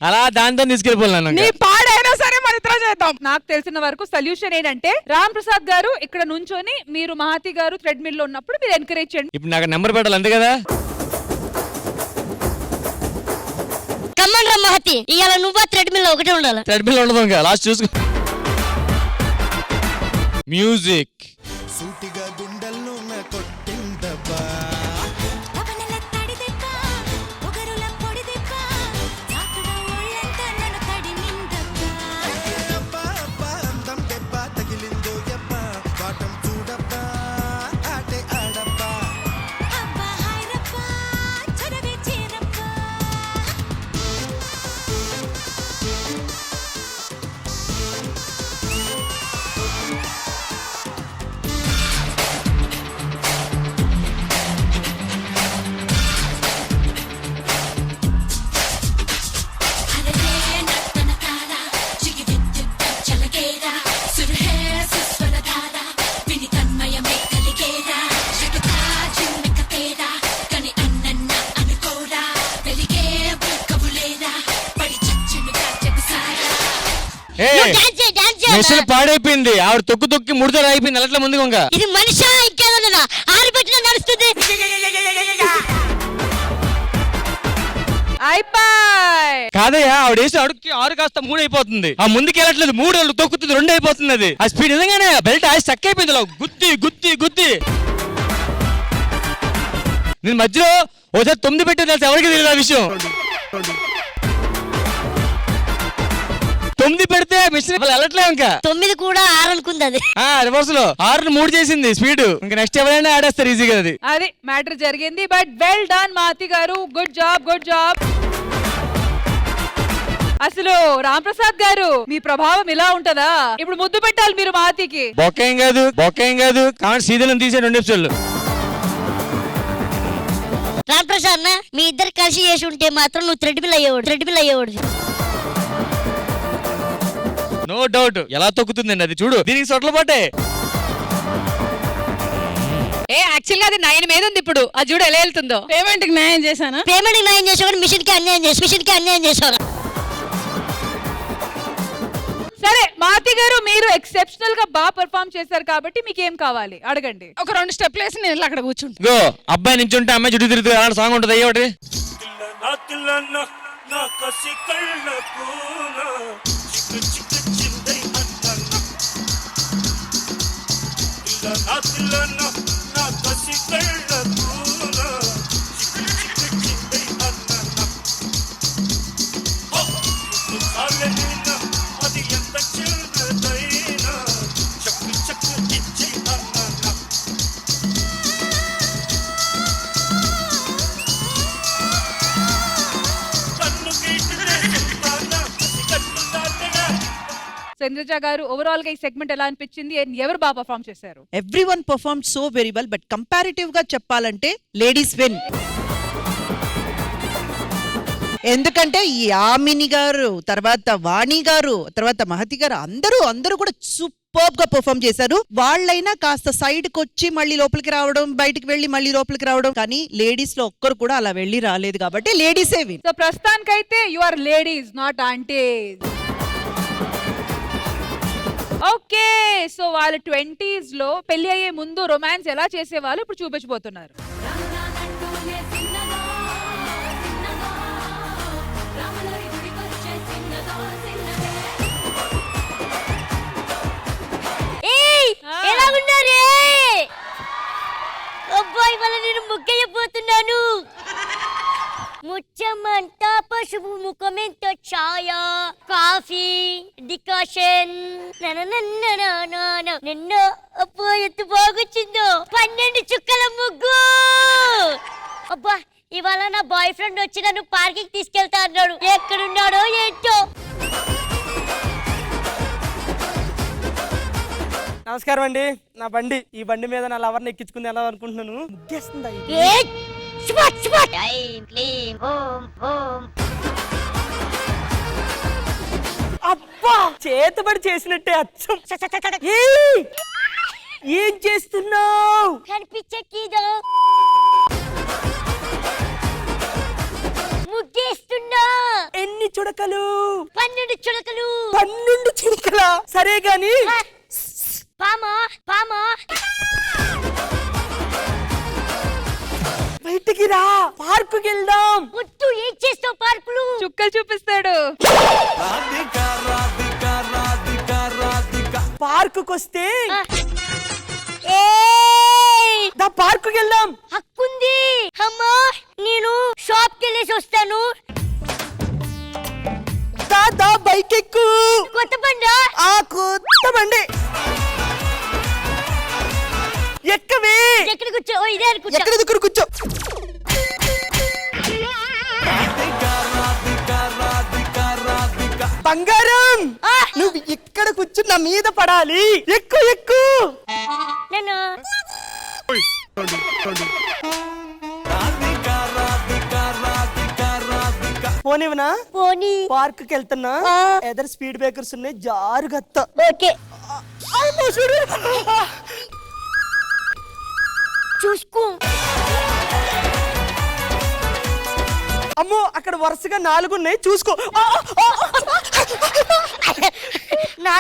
అలా దాంతో తీసుకెళ్ళిపోయాను. నీ పాడైనా సరే మన ఇద్దరం చేద్దాం. నాకు తెలిసిన వరకు సొల్యూషన్ ఏంటంటే, రామ్ ప్రసాద్ గారు ఇక్కడ నుంచొని, మీరు మహాతి గారు థ్రెడ్మిల్ లో ఉన్నప్పుడు మీరు ఎంకరేజ్ చేయండి. ఇప్పుడు నాకు నెంబర్ పెట్టాలి అంతే కదా. కమ్మన్ రా మహతి, ఇవాళ నువ్వు థ్రెడ్మిల్ లో ఒకటే ఉండాలి. థ్రెడ్మిల్ ఉండదు ఇంకా, లాస్ట్ చూసుకో. మ్యూజిక్. సూటిగా గుండెల్లో కొట్టిందబ్బా. మెషిన్ పాడైపోయింది, ఆవిడ తొక్కు తొక్కి ముడతలు అయిపోయింది, అట్లా ముందుగా ఇంకా. ఇది మనిషా ఇంకేదన్నా ఆరిపెట్టిన నడుస్తుంది. కాదయ్యా, ఆవిడ వేసి అడుక్కి 6 కాస్త 3 అయిపోతుంది. ఆ ముందుకు వెళ్ళట్లేదు, 3 తొక్కుతుంది, 2 అయిపోతుంది. అది ఆ స్పీడ్ నిజంగానే బెల్ట్ ఆసి చక్క అయిపోయింది, గుద్ది గుద్ది గుద్ది. నేను మధ్యలో ఒకసారి 9 పెట్టేది, ఎవరికి తెలియదు ఆ విషయం. 9 పెడితే మిషన్ వెళ్ళట్లే, ఇంకా 9 కూడా 6 అనుకుంది. అది రివర్స్ లో 6 3 చేసింది స్పీడ్. ఇంకా నెక్స్ట్ ఎవరైనా ఆడేస్తారు ఈజీగా. అది మ్యాటర్ జరిగింది. బట్ వెల్ డన్ మాతి గారు, గుడ్ జాబ్, గుడ్ జాబ్. అసలు రామ్ ప్రసాద్ గారు, మీ ప్రభావం ఇలా ఉంటదా? ఇప్పుడు ముద్దు పెట్టాలి మీరు మాతికి. బొక్కేం కాదు కాబట్టి సీజన్ తీసే 2 ఎపిసోడ్లు. రామ్ ప్రసాద్ మీ ఇద్దరు కలిసి చేసి ఉంటే మాత్రం నువ్వు థ్రెడ్మిల్ అయ్యేవాడు. No doubt. ఎలా తొక్కుతుందండి అది, చూడు, దీనికి సొట్ల పట్టే. యాక్చువల్ గా అది 9 మీద ఉంది ఇప్పుడు, అది చూడు ఎలా వెళ్తుందో. పేమెంట్ కి న్యాయం చేసావు, మిషన్ కి అన్యాయం చేసావు. సరే మాతి గారు, మీరు ఎక్సెప్షనల్ గా బాగా పెర్ఫార్మ్ చేశారు కాబట్టి మీకు ఏం కావాలి అడగండి. ఒక 2 స్టెప్లు వేసి నేను అక్కడ కూర్చుంటా. గో, అబ్బాయి నుంచి ఉంటే అమ్మాయి చుట్టూ తిరుగుతుంది, అలాంటి సాంగ్ ఉంటుంది. అయ్యి ఒకటి చంద్రజ గారు, ఓవరాల్ గా ఈ సెగ్మెంట్ ఎలా అనిపించింది? ఎవరు బాగా పర్ఫార్మ్ చేశారు? Everyone perform so very well, but comparative గా చెప్పాలంటే లేడీస్ విన్. ఎందుకంటే ఈ యామిని గారు, తర్వాత వాణి గారు, తర్వాత మహతి గారు, అందరూ కూడా సూపర్బ్ గా పర్ఫార్మ్ చేశారు. వాళ్ళైనా కాస్త సైడ్ కి వచ్చి మళ్ళీ లోపలికి రావడం, బయటికి వెళ్ళి మళ్ళీ లోపలికి రావడం, కానీ లేడీస్ లో ఒక్కరు కూడా అలా వెళ్ళి రాలేదు కాబట్టి లేడీసే విన్. సో ప్రస్తుతానికైతే you are ladies, not aunties. Okay, so వాళ్ళ 20s లో పెళ్లి అయ్యే ముందు రొమాన్స్ ఎలా చేసేవాళ్ళు ఇప్పుడు చూపించబోతున్నారు. ఎలా ఉన్నారే అబ్బాయి, వాళ్ళ నేను ముగ్గయ్యబోతున్నాను. ముచ్చమంతా పసుపు, ముఖమెంత ఛాయ, కాఫీ డికాషన్. నిన్న అబ్బా ఎంత బాగొచ్చిందో, 12 చుక్కల ముగ్గు. అబ్బా, ఇవాళ నా బాయ్ ఫ్రెండ్ వచ్చి నన్ను పార్కింగ్ తీసుకెళ్తా అన్నాడు. ఎక్కడున్నాడో ఏంటో. నమస్కారం అండి. నా బండి, ఈ బండి మీద నా లవర్ని ఎక్కించుకుని ఎలా అనుకుంటున్నాను. అబ్బా, చేతబడి చేసినట్టే అచ్చం. ఏం చేస్తున్నావు? కనిపించట్లేదా? ముగ్గేస్తున్నా. ఎన్ని చుడకలు? 12 చుడకలు. 12 చుడకలా? సరే గాని పామా బయటికి రా, పార్కుకి వెళ్దాం. ముట్టు, ఏం చేస్తావు పార్కులు? చుక్కలు చూపిస్తాడు. పార్కుకి వస్తే పార్కుకి వెళ్దాం. హక్కుంది. అమ్మా, నేను షాప్ కి వెళ్ళేసి వస్తాను. దాదా, బైక్ ఎక్కు. కొత్త బండి? కొత్త బండి ఎక్కవే. ఎక్కడ కూర్చో? ఇదే కూర్చో. ఎక్కడ దగ్గర కూర్చో. బంగారం, నువ్వు ఇక్కడ కూర్చు, నా మీద పడాలి. ఎక్కు ఎక్కు. నేను పోనివనా? పోనీ. పార్కుకి వెళ్తున్నా, ఎదరు స్పీడ్ బ్రేకర్స్ ఉన్నాయి, జారుగత్త. ఓకే, చూసుకో. అమ్మో, అక్కడ వరుసగా 4 ఉన్నాయి, చూసుకో.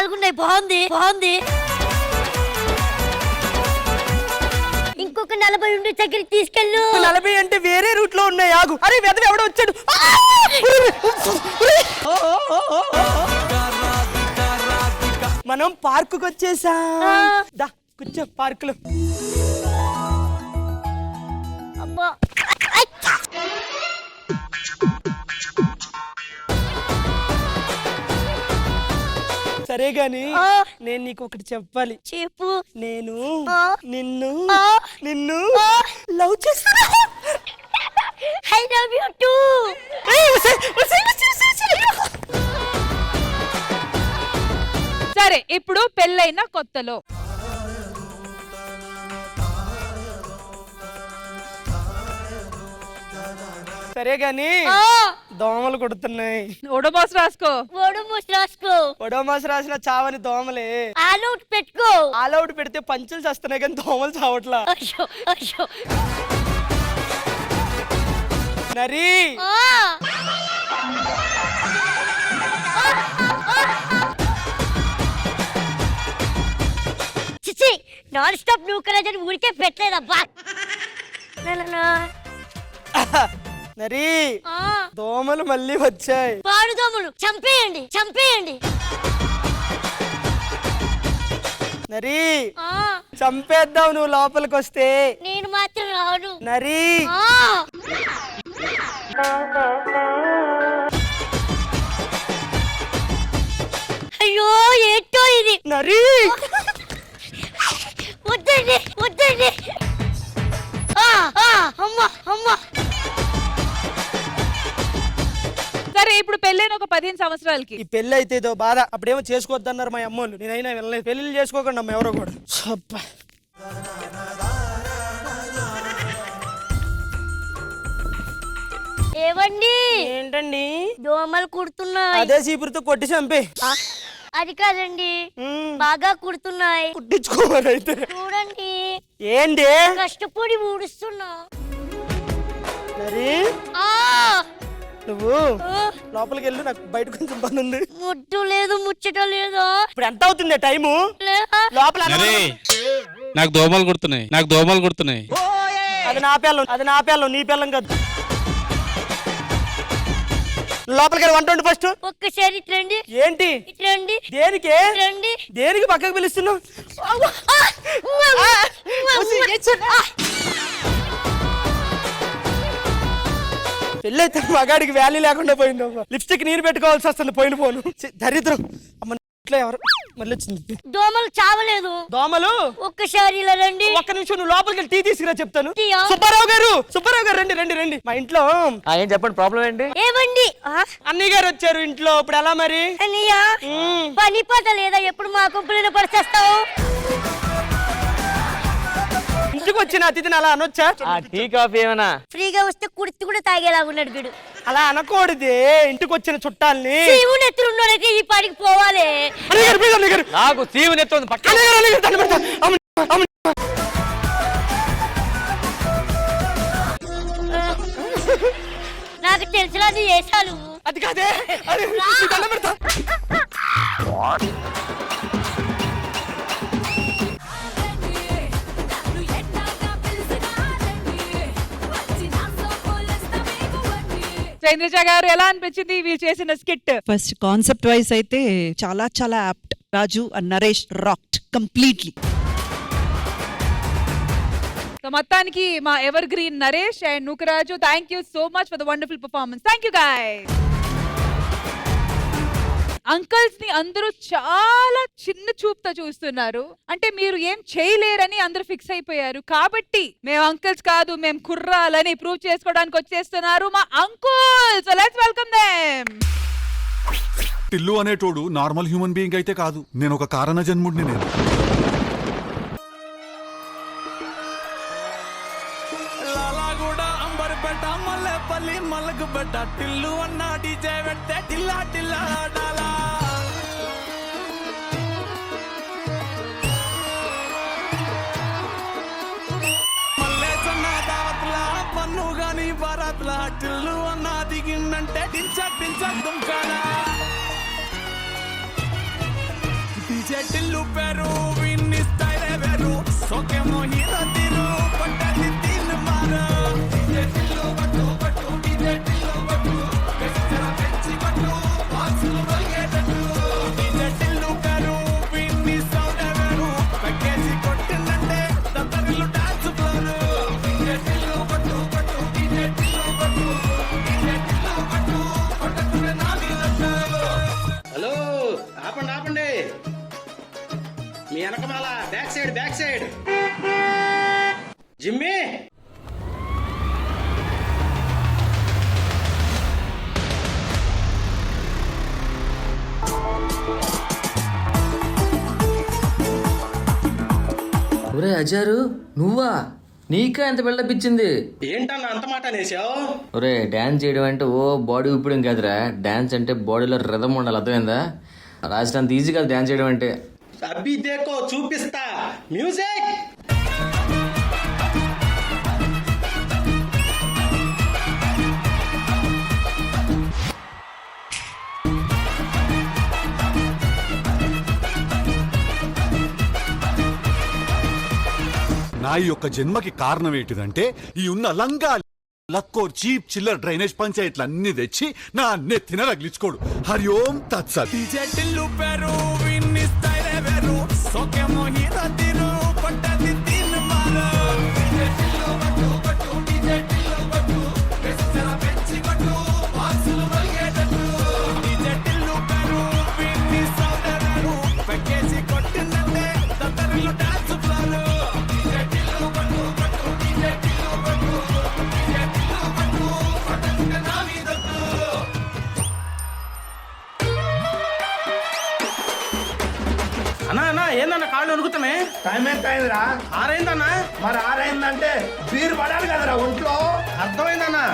4 ఉన్నాయి. బాగుంది బాగుంది. ఇంకొక 40 ఉండి దగ్గరికి తీసుకెళ్ళు. 40 అంటే వేరే రూట్ లో ఉన్నాయి. ఆగు. అరే వెదవ ఎవడో వచ్చాడు. మనం పార్కుకి వచ్చేసాం. దా కూర్చో పార్కులో. అబ్బా సరే గాని నేను నీకు ఒకటి చెప్పాలి. చెప్పు. నేను నిన్ను నిన్ను లవ్ చేస్తున్నా. I love you to. సరే ఇప్పుడు పెళ్ళైన కొత్తలో సరే గాని దోమలు కొడుతున్నాయి. ఓడోమాస్ రాసుకో. ఓడోమాస్ రాసుకో. ఓడోమాస్ రాసిన చావని దోమలే. ఆల్ అవుట్ పెట్టుకో. ఆల్ అవుట్ పెడితే పంచులు చేస్తున్నాయి కానీ దోమలు చావట్లా. అయ్యో అయ్యో. నరి చిచి నాన్ స్టాప్ నువ్వు కరాజని ఊరికే పెట్టలేదబ్బా. నరి దోమలు మళ్ళీ వచ్చాయి. పాడు దోమలు చంపేయండి చంపేయండి. నరి చంపేద్దాం నువ్వు లోపలికి వస్తే. నేను మాత్రం రాను. నరి అయ్యో ఏంటో ఇది. నరి వద్దండి వద్దండి. అమ్మా అమ్మా. సరే ఇప్పుడు పెళ్ళైన ఒక 15 సంవత్సరాలకి ఈ పెళ్లి అయితే ఏదో బాధ. అప్పుడేమో చేసుకోవద్దన్నారు మా అమ్మోళ్ళు. నేనైనా వెళ్ళలేదు. పెళ్లి చేసుకోకుండా అమ్మ ఎవరో కూడా. ఏవండి ఏంటండి దోమలు కుడుతున్నాయి. అదే చీపురుతో కొట్టి చంపే. అది కాదండి బాగా కుడుతున్నాయి. కుట్టించుకోవాలి అయితే. చూడండి ఏంటి కష్టపడి ఊడుస్తున్నా. నరి నువ్వు లోపలికి వెళ్ళు. నాకు బయట కొంచెం పని ఉంది. ముద్దు లేదు ముచ్చట లేదు. ఇప్పుడు ఎంత అవుతుంది టైము? లోపల నాకు దోమలు కుడుతున్నాయి. నాకు దోమలు కుడుతున్నాయి. అది నా పిల్లం. అది నా పిల్లం నీ పిల్లం కాదు. లోపలికి వంట వండి ఫస్ట్. ఒక్కసారి ఇట్లండి. ఏంటి ఇట్లండి. దేనికి రండి. దేనికి పక్కకు పిలుస్తున్నావు? పెళ్ళి అయితే మగాడికి వాల్యూ లేకుండా పోయింది. లిప్స్టిక్ నీరు పెట్టుకోవాల్సి వస్తుంది. పోయిన పోను దరిద్రం. అమ్మ ఇంట్లో ఎవరు మళ్ళీ వచ్చింది. దోమలు చావలేదు. దోమలు ఒక్కసారి ఇలా రండి. ఒక్క నిమిషం నువ్వు లోపలికి వెళ్ళి టీ తీసుకురా చెప్తాను. టీయా? సుబ్బారావు గారు సుబ్బారావు గారు రండి రండి రండి. మా ఇంట్లో ఏం చెప్పండి ప్రాబ్లం ఏంటి? ఏమండి అన్నయ్య గారు వచ్చారు ఇంట్లో. ఇప్పుడు ఎలా మరి? అన్నయ్య పని పాట లేదా? ఎప్పుడు మా కంపెనీలో పరిచేస్తావు? ఇంటికి వచ్చిన అతిథిని అలా అనొచ్చా? టీ కాఫీ ఏమన్నా ఫ్రీగా వస్తే కుర్తి కూడా తాగేలా ఉన్నాడు వీడు. అలా అనకూడదే. ఇంటికి వచ్చిన చుట్టాలని. శివుని ఎత్తులున్నోడైతే ఈ పాడికి పోవాలి. నాకు శివుని ఎత్తు నాకు తెలిసినది వేసాలు. అది కాదే. చంద్రజ గారు ఎలా అనిపించింది వీళ్ళు చేసిన స్కిట్? ఫస్ట్ కాన్సెప్ట్ వైజ్ అయితే చాలా చాలా apt. Raju and Naresh rocked completely. మొత్తానికి మా ever green Naresh and Nookaraju, thank you so much for the wonderful performance. Thank you guys. Uncles ని అందరూ చాలా చిన్న చూపుతో చూస్తున్నారు. అంటే మీరు ఏం చేయలేరని అందరూ ఫిక్స్ అయిపోయారు. కాబట్టి మేము అంకల్స్ కాదు, మేము కుర్రాలని ప్రూవ్ చేసుకోవడానికి వచ్చేస్తున్నారు మా uncles. So let's welcome them. Tillu అనేటోడు నార్మల్ హ్యూమన్ బీయింగ్ అయితే కాదు. నేను ఒక కారణ జన్ముడిని. నేను లాలాగూడ అంబర్పేట మల్లెపల్లి మలకపేట టిల్లు అన్న డీజే పెట్టే టిల్లా టిల్లా డాలా. మల్లేసన్న దావత్ల పన్ను గాని భారత్ల టిల్లు అన్న దిగిందంటే టించక్ టించక్ దుంకాలా. పెరు విన్ని స్టైల్ వేరు సోకేమో హీరో తీరు పట్టది తిన్ మారు డిజే టిల్లు పట్టు పట్టు డిజే టిల్లు పట్టు వెచ్చర వెచ్చి పట్టు బాక్సులు వల్గేటట్టు డిజే టిల్లు పెరు విన్ని సౌండ్ వేరు పక్కేసి కొట్టిందంటే దత్తరిల్లు డాన్స్ ఫ్లోర్ డిజే టిల్లు పట్టు పట్టు డిజే టిల్లు పట్టు డిజే టిల్లు పట్టు కొట్టకునే నాది లట్టు. హలో ఆపండి ఆపండి మీ వెనకమాల బ్యాక్ సైడ్ జిమ్మి ఒరే అజారు నువ్వా? నీకా ఎంత బిల్డప్ ఇచ్చింది? ఏంటన్నా అంత మాట అనేసావు? ఒరే డాన్స్ చేయడం అంటే ఓ బాడీ ఊపడం కాదురా, డాన్స్ అంటే బాడీలో రిథమ్ ఉండాలి, అర్థమైందా? రాసినంత ఈజీ కాదు డాన్స్ చేయడం అంటే. అబ్బి దేకో చూపిస్తా మ్యూజిక్. నా ఈ యొక్క జన్మకి కారణం ఏంటిదంటే ఈ ఉన్న లంగా లక్కో చీప్ చిల్లర్ డ్రైనేజ్ పంచాయతీలు అన్ని తెచ్చి నా నెత్తిన రగిలించుకోడు. హరి ఓం తత్సత్. డిజే టిల్లు పెరు విన్ని స్టైల్ వేరు సోకేమో హీరో తీరు పట్టది తిన్ మారు డిజే టిల్లు పట్టు పట్టు డిజే టిల్లు పట్టు వెచ్చర వెచ్చి పట్టు బాక్సులు వల్గేటట్టు డిజే టిల్లు పెరు విన్ని సౌండ్ వేరు పక్కేసి కొట్టిందంటే దత్తరిల్లు డాన్స్ ఫ్లోర్ డిజే టిల్లు పట్టు పట్టు డిజే టిల్లు పట్టు డిజే టిల్లు పట్టు కొట్టకునే నాది లట్టు. అన్నా ఏందన్నా కాళ్ళు వణుకుతామే? టైం ఎంత అయిందిరా? 6 అయిందన్నా. మరి 6 అయిందంటే బీరు పడాలి కదరా ఒంట్లో. అర్థమైందన్నా.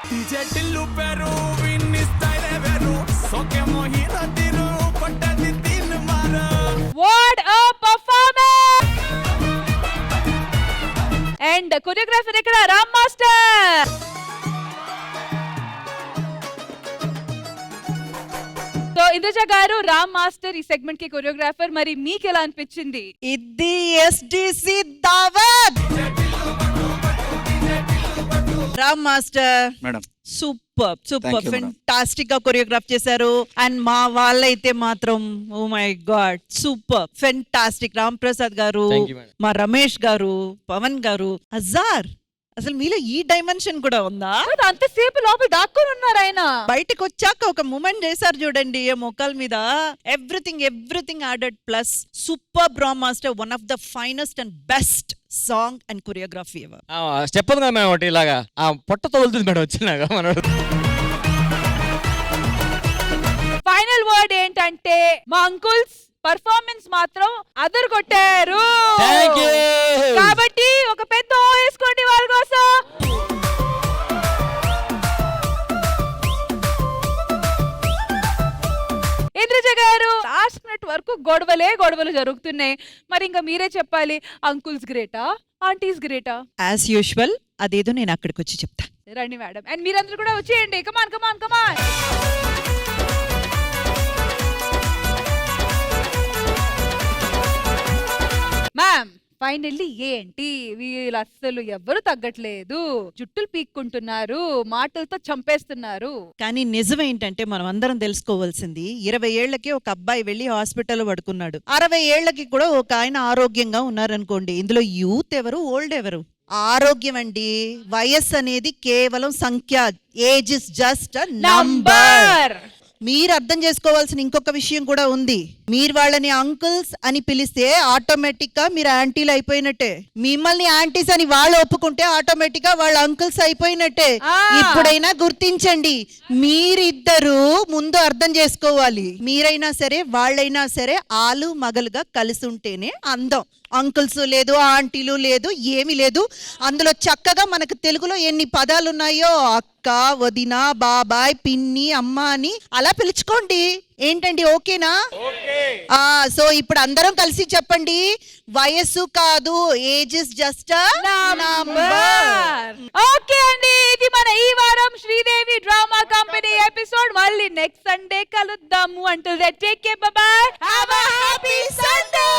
డిజే టిల్లు పెరు విన్ని స్టైల్ వేరు సోకేమో హీరో తీరు పట్టది తిన్ మారు. What a performance! And choreographer ఇక్కడ Ram master. So Indraja garu, Ram master ఈ సెగ్మెంట్ కి కొరియోగ్రాఫర్, మరి మీకు ఎలా అనిపించింది? ఇది ఎస్డిసి దావత్. Ram master madam super Thank you, madam. Fantastic గా కొరియోగ్రాఫ్ చేశారు. అండ్ మా వాళ్ళైతే మాత్రం oh my god super fantastic. Ram Prasad garu, Thank you, madam. మా రమేష్ గారు, పవన్ గారు, అజార్, అసలు మీలో ఈ డైమెన్షన్ కూడా ఉందా? అంతసేపు లోపల దాక్కుని ఉన్నారు ఆయన. బయటకు వచ్చాక ఒక మూమెంట్ చేశారు చూడండి మొక్కల మీద. Everything added plus super. Ram master one of the finest and best song and choreography ever. Step ఉంది కదా మేడం ఒకటి ఇలాగా, పొట్ట తగులుతుంది మేడం వచ్చినాక మనోడు. ఫైనల్ వర్డ్ ఏంటంటే మా అంకుల్స్ పర్ఫార్మెన్స్ మాత్రం అదర్ కొట్టారు. Thank you. కాబట్టి ఒక పెద్ద ఓ వేసుకోండి వాళ్ళ కోసం. ఇంద్రజ గారు, లాస్ట్ మినిట్ వరకు గొడవలు జరుగుతున్నాయి. మరి ఇంకా మీరే చెప్పాలి, అంకుల్స్ గ్రేటా, ఆంటీస్ గ్రేటా? యాజ్ యూజువల్ అదేదో నేను అక్కడికి వచ్చి చెప్తా. రండి మేడం. అండ్ మీరందరూ కూడా వచ్చేయండి. కమాన్ కమాన్ కమాన్. మ్యామ్, ఫైనల్లీ ఏంటి వీళ్ళు అస్సలు ఎవ్వరు తగ్గట్లేదు, జుట్టులు పీక్కుంటున్నారు, మాటలతో చంపేస్తున్నారు. కానీ నిజం ఏంటంటే మనం అందరం తెలుసుకోవాల్సింది, 20 ఏళ్లకి ఒక అబ్బాయి వెళ్లి హాస్పిటల్లో పడుకున్నాడు. 60 ఏళ్లకి కూడా ఒక ఆయన ఆరోగ్యంగా ఉన్నారనుకోండి. ఇందులో యూత్ ఎవరు, ఓల్డ్ ఎవరు? ఆరోగ్యం అండి. వయస్సు అనేది కేవలం సంఖ్య. Age is just a number. మీరు అర్థం చేసుకోవాల్సిన ఇంకొక విషయం కూడా ఉంది. మీరు వాళ్ళని అంకుల్స్ అని పిలిస్తే ఆటోమేటిక్ గా మీరు ఆంటీలు అయిపోయినట్టే. మిమ్మల్ని ఆంటీస్ అని వాళ్ళు ఒప్పుకుంటే ఆటోమేటిక్ గా వాళ్ళు అంకుల్స్ అయిపోయినట్టే. ఇప్పుడైనా గుర్తించండి, మీరిద్దరూ ముందు అర్థం చేసుకోవాలి. మీరైనా సరే వాళ్ళైనా సరే ఆలు మగలుగా కలిసి ఉంటేనే అందం. అంకుల్స్ లేదు, ఆంటీలు లేదు, ఏమీ లేదు. అందులో చక్కగా మనకు తెలుగులో ఎన్ని పదాలు ఉన్నాయో అక్క, వదిన, బాబాయ్, పిన్ని, అమ్మ అని అలా పిలుచుకోండి. ఏంటండి, ఓకేనా? సో ఇప్పుడు అందరం కలిసి చెప్పండి, వయస్సు కాదు, age is just number. Okay అండి, ఇది మన ఈ వారం శ్రీదేవి డ్రామా కంపెనీ ఎపిసోడ్. మళ్ళీ నెక్స్ట్ సండే కలుద్దాము. Until then take care, bye bye, have a happy Sunday.